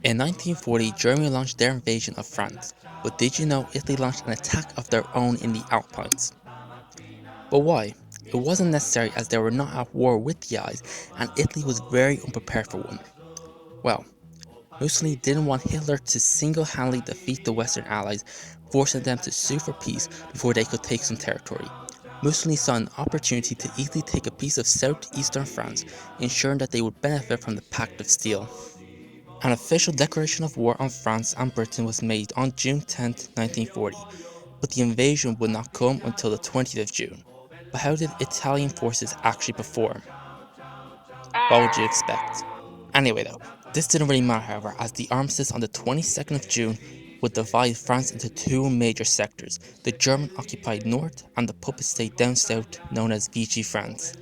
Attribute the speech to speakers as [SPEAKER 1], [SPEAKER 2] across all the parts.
[SPEAKER 1] In 1940, Germany launched their invasion of France, but did you know Italy launched an attack of their own in the Alpines? But why? It wasn't necessary as they were not at war with the Allies, and Italy was very unprepared for one. Well, Mussolini didn't want Hitler to single-handedly defeat the Western Allies, forcing them to sue for peace before they could take some territory. Mussolini saw an opportunity to easily take a piece of southeastern France, ensuring that they would benefit from the Pact of Steel. An official declaration of war on France and Britain was made on June 10, 1940, but the invasion would not come until the 20th of June. But how did Italian forces actually perform? What would you expect? Anyway though, this didn't really matter however, as the armistice on the 22nd of June would divide France into two major sectors, the German-occupied north and the puppet state down south known as Vichy France.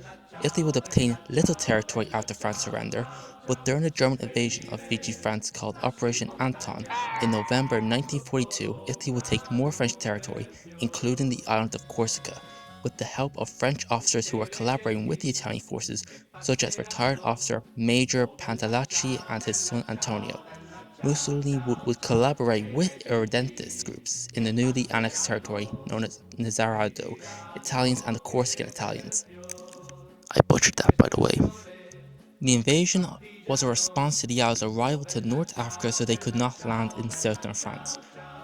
[SPEAKER 1] Italy would obtain little territory after France's surrender, but during the German invasion of Vichy France called Operation Anton in November 1942, Italy would take more French territory, including the island of Corsica, with the help of French officers who were collaborating with the Italian forces, such as retired officer Major Pantalacci and his son Antonio. Mussolini would collaborate with irredentist groups in the newly annexed territory known as Nizzarado Italians and the Corsican Italians. I butchered that, by the way. The invasion was a response to the Allies' arrival to North Africa so they could not land in southern France.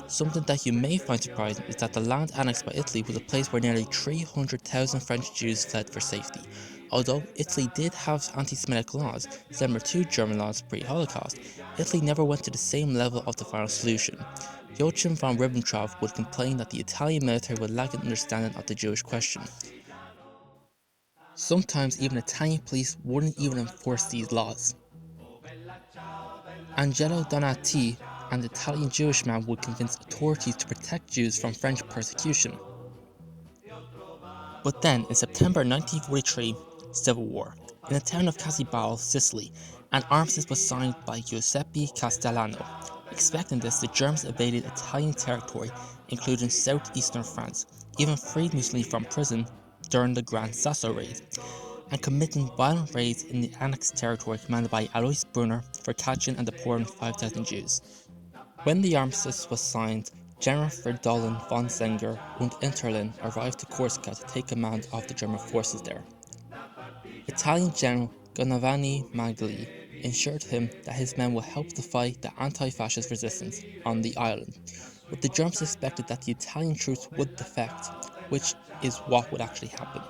[SPEAKER 1] Something that you may find surprising is that the land annexed by Italy was a place where nearly 300,000 French Jews fled for safety. Although Italy did have anti-Semitic laws, similar to German laws pre-Holocaust, Italy never went to the same level of the final solution. Joachim von Ribbentrop would complain that the Italian military would lack an understanding of the Jewish question. Sometimes even Italian police wouldn't even enforce these laws. Angelo Donati, an Italian Jewish man, would convince authorities to protect Jews from French persecution. But then, in September 1943, civil war. In the town of Casibao, Sicily, an armistice was signed by Giuseppe Castellano. Expecting this, the Germans invaded Italian territory, including southeastern France, even freed Mussolini from prison during the Gran Sasso raid, and committing violent raids in the annexed territory commanded by Alois Brunner for catching and deporting 5,000 Jews. When the armistice was signed, General Fridolin von Senger und Interlin arrived to Corsica to take command of the German forces there. Italian General Giovanni Magli assured him that his men would help to fight the anti-fascist resistance on the island, but the Germans expected that the Italian troops would defect, which is what would actually happen.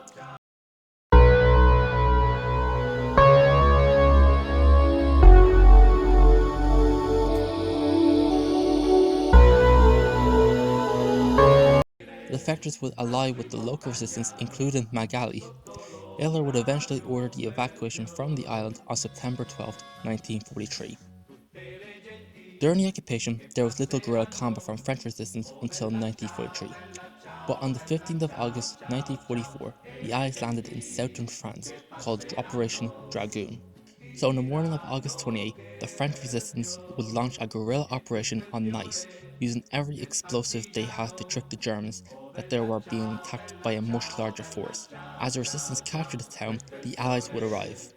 [SPEAKER 1] The defectors would ally with the local resistance, including Magali. Hitler would eventually order the evacuation from the island on September 12, 1943. During the occupation, there was little guerrilla combat from French resistance until 1943. But on the 15th of August 1944, the Allies landed in southern France, called Operation Dragoon. So on the morning of August 28, the French resistance would launch a guerrilla operation on Nice, using every explosive they had to trick the Germans that they were being attacked by a much larger force. As the resistance captured the town, the Allies would arrive.